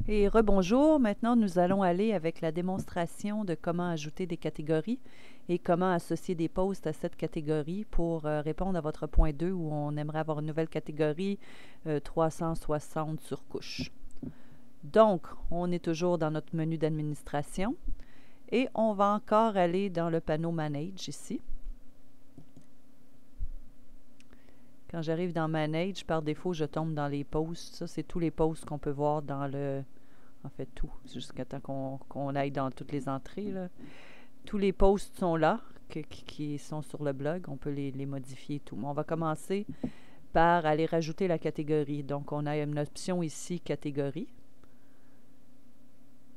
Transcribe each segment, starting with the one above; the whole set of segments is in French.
Et rebonjour, maintenant nous allons aller avec la démonstration de comment ajouter des catégories et comment associer des posts à cette catégorie pour répondre à votre point 2 où on aimerait avoir une nouvelle catégorie 360 surcouches. Donc, on est toujours dans notre menu d'administration et on va encore aller dans le panneau Manage ici. Quand j'arrive dans Manage, par défaut, je tombe dans les posts. Ça, c'est tous les posts qu'on peut voir dans le... En fait, tout, jusqu'à temps qu'on aille dans toutes les entrées, là. Tous les posts sont là, qui sont sur le blog. On peut les modifier et tout. Mais on va commencer par aller rajouter la catégorie. Donc, on a une option ici, catégorie.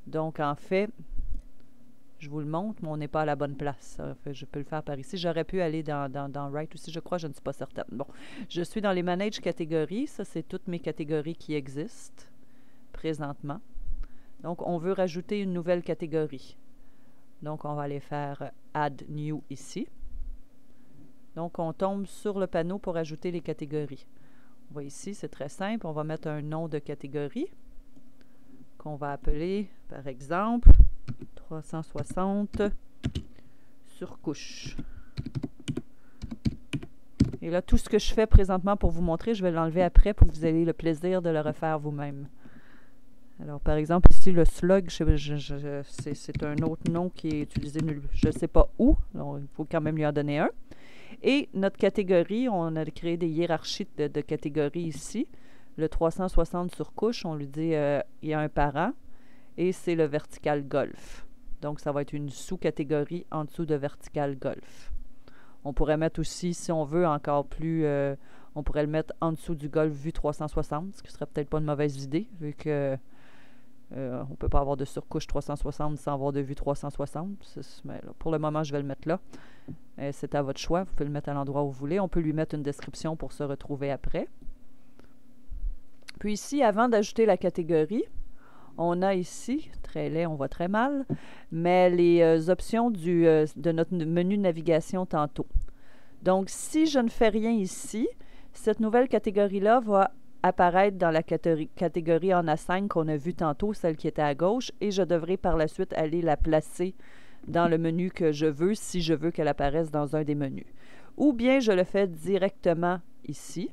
Donc, en fait, je vous le montre, mais on n'est pas à la bonne place. Je peux le faire par ici. J'aurais pu aller dans Write aussi, je crois, je ne suis pas certaine. Bon, je suis dans les Manage catégories. Ça, c'est toutes mes catégories qui existent présentement. Donc, on veut rajouter une nouvelle catégorie. Donc, on va aller faire Add New ici. Donc, on tombe sur le panneau pour ajouter les catégories. On va ici, c'est très simple. On va mettre un nom de catégorie qu'on va appeler, par exemple, 360 surcouches. Et là, tout ce que je fais présentement pour vous montrer, je vais l'enlever après pour que vous ayez le plaisir de le refaire vous-même. Alors, par exemple, ici, le slug, c'est un autre nom qui est utilisé, je ne sais pas où. Alors, il faut quand même lui en donner un. Et notre catégorie, on a créé des hiérarchies de catégories ici. Le 360 surcouches, on lui dit il y a un parent. Et c'est le vertical golf. Donc, ça va être une sous-catégorie en dessous de vertical golf. On pourrait mettre aussi, si on veut, encore plus... on pourrait le mettre en dessous du golf vue 360, ce qui serait peut-être pas une mauvaise idée, vu que on ne peut pas avoir de surcouche 360 sans avoir de vue 360. Mais là, pour le moment, je vais le mettre là. C'est à votre choix. Vous pouvez le mettre à l'endroit où vous voulez. On peut lui mettre une description pour se retrouver après. Puis ici, avant d'ajouter la catégorie, on a ici, très laid, on voit très mal, mais les options de notre menu de navigation tantôt. Donc, si je ne fais rien ici, cette nouvelle catégorie-là va apparaître dans la catégorie en A5 qu'on a vue tantôt, celle qui était à gauche, et je devrais par la suite aller la placer dans le menu que je veux, si je veux qu'elle apparaisse dans un des menus. Ou bien je le fais directement ici,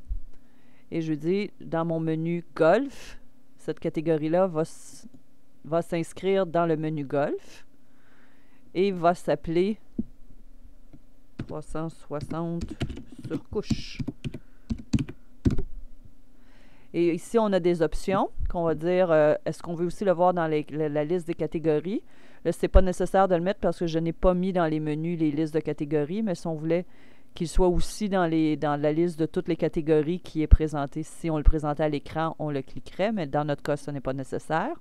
et je dis dans mon menu Golf, cette catégorie-là va s'inscrire dans le menu Golf et va s'appeler 360 surcouches. Et ici, on a des options qu'on va dire, est-ce qu'on veut aussi le voir dans la liste des catégories? Là, ce n'est pas nécessaire de le mettre parce que je n'ai pas mis dans les menus les listes de catégories, mais si on voulait qu'il soit aussi dans la liste de toutes les catégories qui est présentée, si on le présentait à l'écran, on le cliquerait, mais dans notre cas, ce n'est pas nécessaire.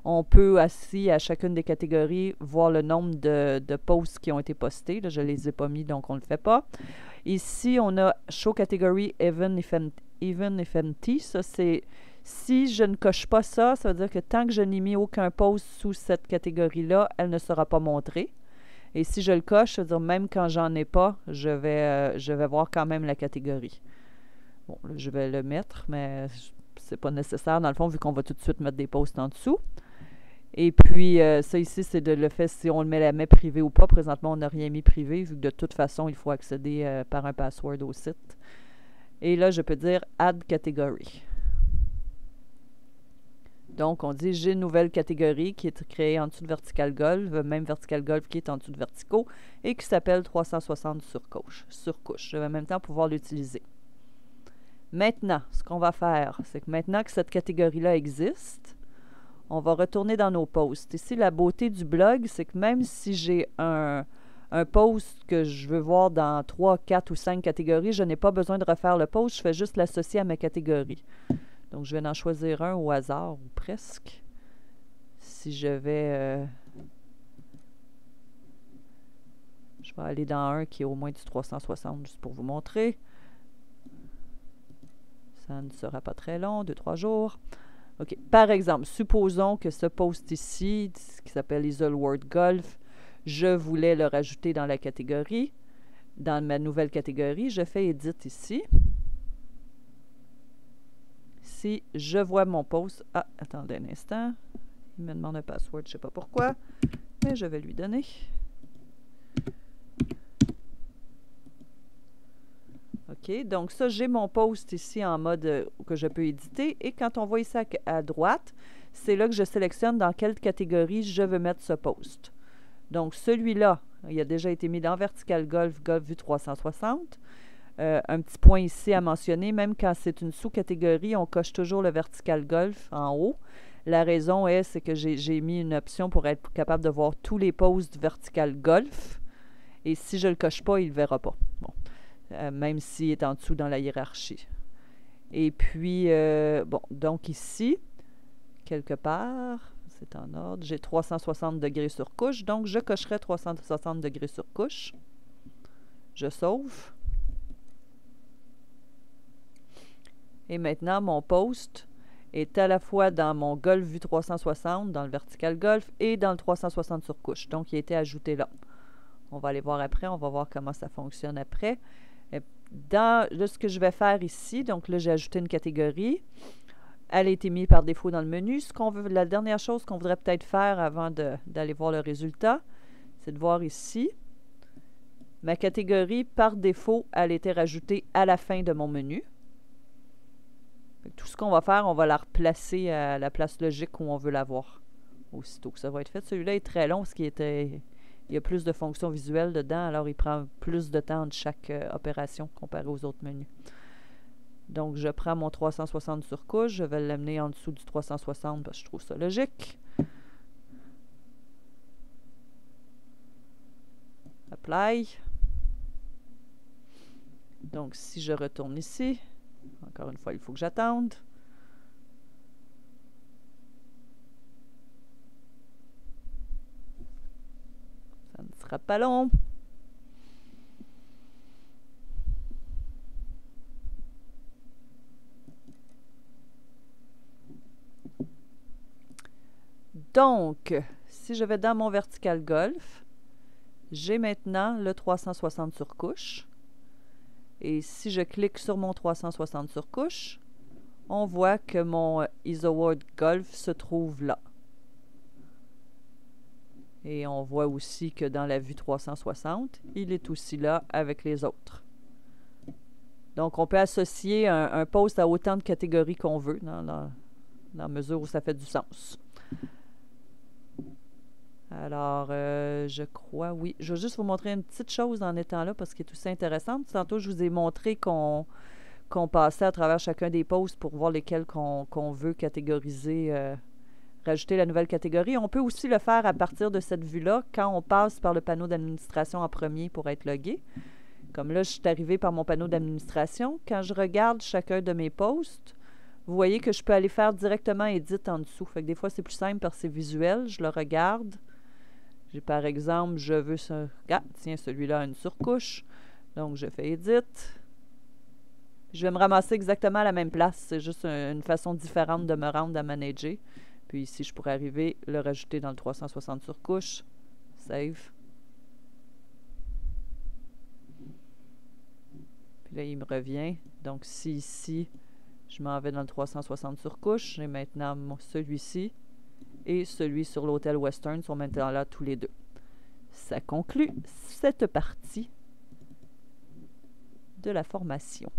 On peut aussi, à chacune des catégories, voir le nombre de posts qui ont été postés. Là, je ne les ai pas mis, donc on ne le fait pas. Ici, on a Show Category Even if Empty. Ça, c'est... Si je ne coche pas ça, ça veut dire que tant que je n'ai mis aucun post sous cette catégorie-là, elle ne sera pas montrée. Et si je le coche, ça veut dire même quand j'en ai pas, je vais voir quand même la catégorie. Bon, là, je vais le mettre, mais c'est pas nécessaire dans le fond, vu qu'on va tout de suite mettre des posts en dessous. Et puis, ça ici, c'est de le fait si on le met privé ou pas. Présentement, on n'a rien mis privé, vu que de toute façon, il faut accéder par un password au site. Et là, je peux dire « Add Category ». Donc, on dit « J'ai une nouvelle catégorie qui est créée en dessous de Vertical Golf, même Vertical Golf qui est en dessous de Verticaux, et qui s'appelle 360 surcouches. Je vais en même temps pouvoir l'utiliser. Maintenant, ce qu'on va faire, c'est que maintenant que cette catégorie-là existe, on va retourner dans nos posts. Ici, la beauté du blog, c'est que même si j'ai un post que je veux voir dans 3, 4 ou 5 catégories, je n'ai pas besoin de refaire le post, je fais juste l'associer à ma catégorie. Donc, je vais en choisir un au hasard, ou presque. Si je vais... je vais aller dans un qui est au moins du 360, juste pour vous montrer. Ça ne sera pas très long, 2-3 jours. OK. Par exemple, supposons que ce post ici, qui s'appelle Isleworld Golf, je voulais le rajouter dans la catégorie. Dans ma nouvelle catégorie, je fais Edit ici. Si je vois mon post... Ah, attendez un instant. Il me demande un password, je ne sais pas pourquoi, mais je vais lui donner. OK, donc ça, j'ai mon post ici en mode que je peux éditer. Et quand on voit ici à droite, c'est là que je sélectionne dans quelle catégorie je veux mettre ce post. Donc celui-là, il a déjà été mis dans Vertical Golf, Golf Vue 360. Un petit point ici à mentionner, même quand c'est une sous-catégorie, on coche toujours le Vertical Golf en haut. La raison c'est que j'ai mis une option pour être capable de voir tous les posts Vertical Golf. Et si je ne le coche pas, il ne le verra pas. Bon. Même s'il est en dessous dans la hiérarchie. Et puis, bon, donc ici, quelque part, c'est en ordre, j'ai 360 degrés sur couche, donc je cocherai 360 degrés sur couche. Je sauve. Et maintenant, mon post est à la fois dans mon Golf Vue 360, dans le Vertical Golf, et dans le 360 sur couche. Donc, il a été ajouté là. On va aller voir après, on va voir comment ça fonctionne après. Dans ce que je vais faire ici, donc là, j'ai ajouté une catégorie. Elle a été mise par défaut dans le menu. La dernière chose qu'on voudrait peut-être faire avant d'aller voir le résultat, c'est de voir ici. Ma catégorie, par défaut, elle a été rajoutée à la fin de mon menu. Tout ce qu'on va faire, on va la replacer à la place logique où on veut la voir. Aussitôt que ça va être fait. Celui-là est très long, il y a plus de fonctions visuelles dedans, alors il prend plus de temps de chaque opération comparé aux autres menus. Donc, je prends mon 360 sur couche, je vais l'amener en dessous du 360 parce que je trouve ça logique. Apply. Donc, si je retourne ici, encore une fois, il faut que j'attende. Ça ne sera pas long. Donc, si je vais dans mon Vertical Golf, j'ai maintenant le 360 sur couche. Et si je clique sur mon 360 sur couche, on voit que mon ISOWORD Golf se trouve là. Et on voit aussi que dans la vue 360, il est aussi là avec les autres. Donc, on peut associer un post à autant de catégories qu'on veut, dans la mesure où ça fait du sens. Alors, je crois, oui. Je vais juste vous montrer une petite chose en étant là, parce qu'elle est aussi intéressante. Tantôt, je vous ai montré qu'on passait à travers chacun des posts pour voir lesquels qu'on veut catégoriser, rajouter la nouvelle catégorie. On peut aussi le faire à partir de cette vue-là quand on passe par le panneau d'administration en premier pour être logué. Comme là, je suis arrivée par mon panneau d'administration. Quand je regarde chacun de mes posts, vous voyez que je peux aller faire directement Edit en dessous. Fait que des fois, c'est plus simple parce que c'est visuel. Je le regarde. J'ai par exemple, je veux ça. Ah, tiens, celui-là a une surcouche. Donc, je fais Edit. Je vais me ramasser exactement à la même place. C'est juste une façon différente de me rendre à manager. Puis ici, je pourrais arriver, le rajouter dans le 360 sur couche. Save. Puis là, il me revient. Donc, si ici, je m'en vais dans le 360 sur couche, j'ai maintenant celui-ci et celui sur l'hôtel Western sont maintenant là tous les deux. Ça conclut cette partie de la formation.